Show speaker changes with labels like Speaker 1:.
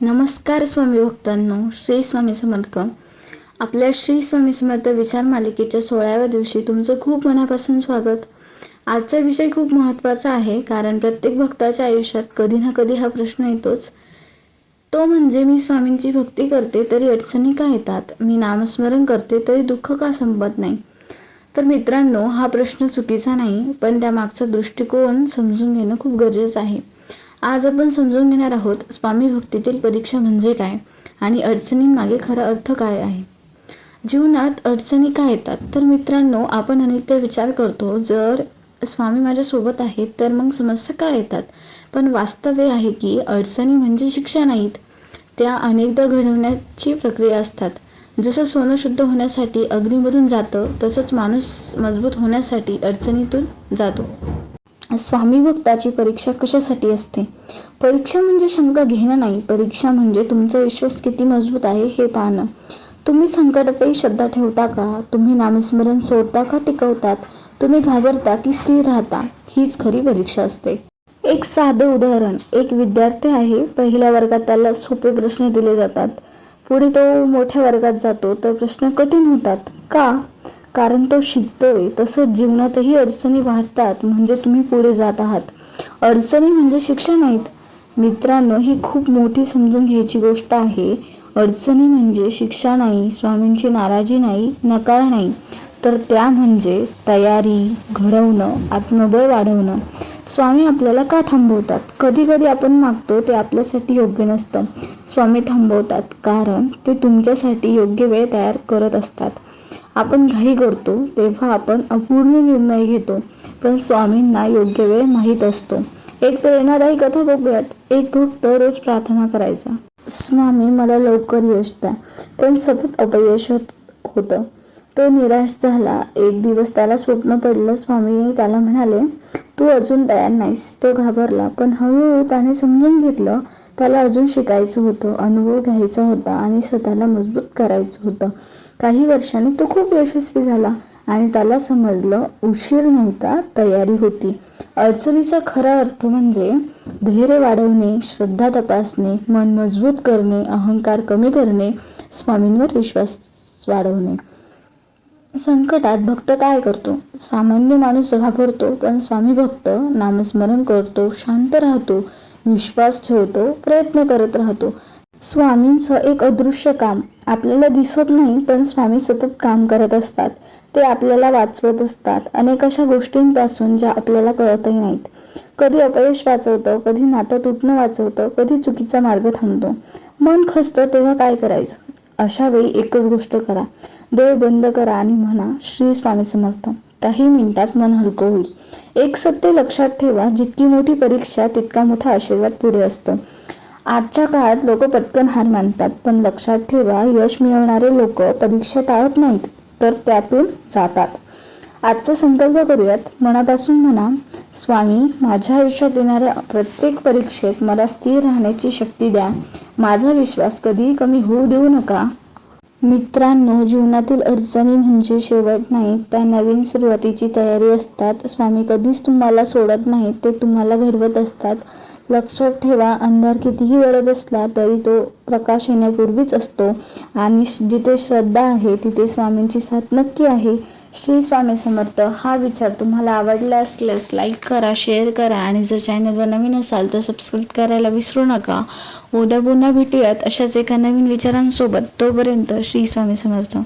Speaker 1: नमस्कार स्वामी भक्तांनो, श्री स्वामी समर्थ. आपल्या श्री स्वामी समर्थ विचार मालिकेच्या 16व्या दिवशी तुमचं खूप मनापासून स्वागत. आजचा विषय खूप महत्त्वाचा आहे, कारण प्रत्येक भक्ताच्या आयुष्यात कधी ना कधी हा प्रश्न येतोच. तो म्हणजे, मी स्वामींची भक्ती करते तरी अडचणी का येतात? मी नामस्मरण करते तरी दुःख का संपत नाही? तर मित्रांनो, हा प्रश्न चुकीचा नाही, पण त्यामागचा दृष्टिकोन समजून घेणं खूप गरजेचं आहे. आज आपण समजून घेणार आहोत स्वामी भक्तीतील परीक्षा म्हणजे काय आणि अडचणींमागे खरा अर्थ काय आहे. जीवनात अडचणी का येतात? तर मित्रांनो, आपण अनेकदा विचार करतो, जर स्वामी माझ्यासोबत आहेत तर मग समस्या का येतात? पण वास्तव हे आहे की अडचणी म्हणजे शिक्षा नाहीत, त्या अनेकदा घडवण्याची प्रक्रिया असतात. जसं सोनं शुद्ध होण्यासाठी अग्नीमधून जातं, तसंच माणूस मजबूत होण्यासाठी अडचणीतून जातो. स्वामी भक्ताची परीक्षा कशासाठी असते? परीक्षा म्हणजे शंका घेणं नाही, परीक्षा म्हणजे तुमचा विश्वास किती मजबूत आहे हे पाहणं. तुम्ही संकटातही श्रद्धा ठेवता का? तुम्ही नामस्मरण सोडता का टिकवतात? तुम्ही घाबरता की स्थिर राहता? हीच खरी परीक्षा असते. एक साधं उदाहरण, एक विद्यार्थी आहे. पहिल्या वर्गात त्याला सोपे प्रश्न दिले जातात. पुढे तो मोठ्या वर्गात जातो तर प्रश्न कठीण होतात. का? कारण तो शिकतोय. तसंच जीवनातही अडचणी वाढतात, म्हणजे तुम्ही पुढे जात आहात. अडचणी म्हणजे शिक्षा नाहीत. मित्रांनो, ही खूप मोठी समजून घ्यायची गोष्ट आहे. अडचणी म्हणजे शिक्षा नाही, स्वामींची नाराजी नाही, नकार नाही, तर त्या म्हणजे तयारी, घडवणं, आत्मबळ वाढवणं. स्वामी आपल्याला का थांबवतात? कधी कधी आपण मागतो ते आपल्यासाठी योग्य नसतं. स्वामी थांबवतात कारण ते तुमच्यासाठी योग्य वेळ तयार करत असतात. आपण घाई करतो तेव्हा आपण अपूर्ण निर्णय घेतो, पण स्वामींना योग्य वेळ माहीत असतो. एक प्रेरणादायी कथा बघूयात. एक भक्त रोज प्रार्थना करायचा, स्वामी मला लवकर यश द्या, पण सतत अपयश होतं. तो निराश झाला. एक दिवस त्याला स्वप्न पडलं. स्वामी त्याला म्हणाले, तू अजून तयार नाहीस. तो घाबरला, पण हळूहळू त्याने समजून घेतलं त्याला अजून शिकायचं होतं, अनुभव घ्यायचा होता आणि स्वतःला मजबूत करायचं होतं. काही वर्षांनी तो खूप यशस्वी झाला आणि त्याला समजलं उशीर नव्हता, तयारी होती. अडचणीचा खरा अर्थ म्हणजे धैर्य वाढवणे, श्रद्धा तपासणे, मन मजबूत करणे, अहंकार कमी करणे, स्वामींवर विश्वास वाढवणे. संकटात भक्त काय करतो? सामान्य माणूस घाबरतो, पण स्वामी भक्त नामस्मरण करतो, शांत राहतो, विश्वास ठेवतो, प्रयत्न करत राहतो. स्वामींचं एक अदृश्य काम आपल्याला दिसत नाही, पण स्वामी सतत काम करत असतात. ते आपल्याला वाचवत असतात अनेक अशा गोष्टींपासून ज्या आपल्याला कळतही नाहीत. कधी अपयश वाचवतं, कधी नातं तुटणं वाचवतं, कधी चुकीचा मार्ग थांबतो. मन खचतं तेव्हा काय करायचं? अशा वेळी एकच गोष्ट करा, डोळे बंद करा आणि म्हणा, श्री स्वामी समर्थ. काही मिनिटात मन हलकं होईल. एक सत्य लक्षात ठेवा, जितकी मोठी परीक्षा तितका मोठा आशीर्वाद पुढे असतो. आजच्या काळात लोक पटकन हार मानतात, पण लक्षात ठेवा, यश मिळवणारे लोक परीक्षा टाळत नाहीत, तर त्यातून जातात. आजचा संकल्प करूयात. मनापासून म्हणा, स्वामी माझ्या आयुष्यात येणाऱ्या प्रत्येक परीक्षेत मला स्थिर राहण्याची शक्ती द्या. माझा विश्वास कधीही कमी होऊ देऊ नका. मित्रांनो, जीवनातील अडचणी म्हणजे शेवट नाही, त्या नवीन सुरुवातीची तयारी असतात. स्वामी कधीच तुम्हाला सोडत नाहीत, ते तुम्हाला घडवत असतात. लक्षात ठेवा, अंधार कितीही गडद असला तरी तो प्रकाश येण्यापूर्वीच असतो आणि जिथे श्रद्धा आहे तिथे स्वामींची साथ नक्की आहे. श्री स्वामी समर्थ. हा विचार तुम्हाला आवडला असल्यास लाईक करा, शेअर करा आणि जर चॅनलवर नवीन असाल तर सबस्क्राईब करायला विसरू नका. उद्या पुन्हा भेटूयात अशाच एका नवीन विचारांसोबत. तोपर्यंत श्री स्वामी समर्थ.